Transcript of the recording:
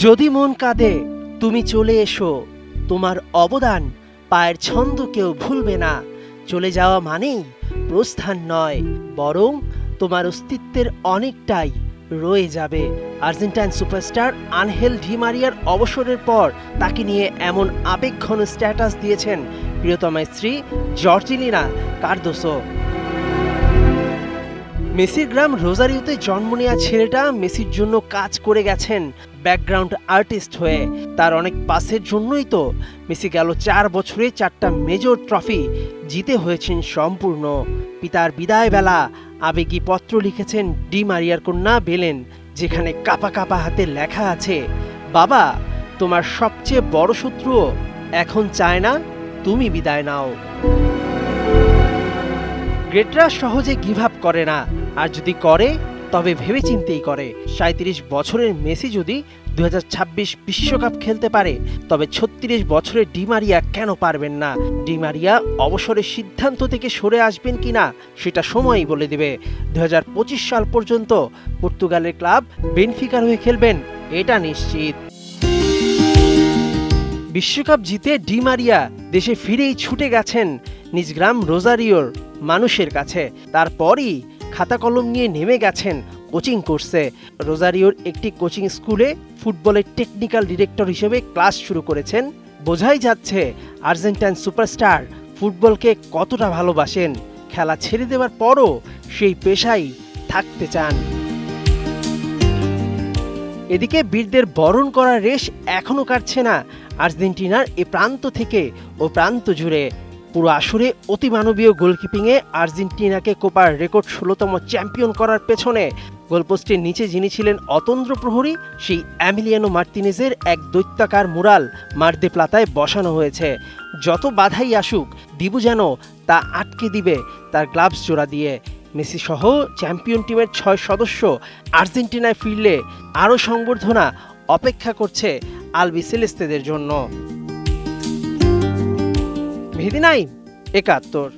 যদি মন কাঁদে তুমি চলে এসো, তোমার অবদান পায়ের ছন্দ কেউ ভুলবে না। চলে যাওয়া মানেই প্রস্থান নয়, বরং তোমার অস্তিত্বের অনেকটাই রয়ে যাবে। আর্জেন্টাইন সুপারস্টার আনহেল ডি মারিয়ার অবসরের পর তাকে নিয়ে এমন আবেগঘন স্ট্যাটাস দিয়েছেন প্রিয়তমা স্ত্রী জর্জিলিনা কার্দোসো। মেসির গ্রাম রোজারিওতে জন্ম নেওয়া ছেলেটা মেসির জন্য কাজ করে গেছেন ব্যাকগ্রাউন্ড আর্টিস্ট হয়ে। তার অনেক পাসের জন্যই তো মেসি গেল 4 বছরে 4টা মেজর ট্রফি জিতে হয়েছেন সম্পূর্ণ। পিতার বিদায় বেলা আবেগী পত্র লিখেছেন ডি মারিয়ার কন্যা বেলেন, যেখানে কাপা কাপা হাতে লেখা আছে, বাবা তোমার সবচেয়ে বড় শত্রুও এখন চায় না তুমি বিদায় নাও। গ্রেটরা সহজে গিভ আপ করে না, আর যদি করে তবে ভেবেচিন্তেই করে। 37 বছরের মেসি যদি 2026 বিশ্বকাপ খেলতে পারে, তবে 36 বছরের ডি মারিয়া কেন পারবেন না? ডি মারিয়া অবসরের সিদ্ধান্ত থেকে সরে আসবেন কিনা সেটা সময়ই বলে দেবে। 2025 সাল পর্যন্ত পর্তুগালের ক্লাব বেনফিকার হয়ে খেলবেন, এটা নিশ্চিত। বিশ্বকাপ জিতে ডি মারিয়া দেশে ফিরেই ছুটে গেছেন নিজ গ্রাম রোজারিওর মানুষের কাছে। তারপরই খাতা কলম নিয়ে নেমে গেছেন কোচিং কোর্সে। রোজারিওর একটি কোচিং স্কুলে ফুটবলের টেকনিক্যাল ডিরেক্টর হিসেবে ক্লাস শুরু করেছেন। বোঝাই যাচ্ছে আর্জেন্টাইন সুপারস্টার ফুটবলকে কতটা ভালোবাসেন। খেলা ছেড়ে দেওয়ার পরও সেই পেশায় থাকতে চান। এদিকে বীরদের বরণ করার রেশ এখনো কাটছে না আর্জেন্টিনার এ প্রান্ত থেকে ও প্রান্ত জুড়ে। পুরো আসরে অতিমানবীয় গোলকিপিংয়ে আর্জেন্টিনাকে কোপার রেকর্ড 16তম চ্যাম্পিয়ন করার পেছনে গোলপোস্টের নিচে যিনি ছিলেন অতন্দ্র প্রহরী, সেই এমিলিয়ানো মার্তিনেজের এক দৈত্যাকার মুরাল মার দে প্লাতায় বসানো হয়েছে। যত বাধাই আসুক, দিবু যেন তা আটকে দিবে তার গ্লাভস জোড়া দিয়ে। মেসি সহ চ্যাম্পিয়ন টিমের 6 সদস্য আর্জেন্টিনায় ফিরলে আরও সংবর্ধনা অপেক্ষা করছে আলবিসেলেস্তেদের জন্য। মেহেদী নাইম, 71।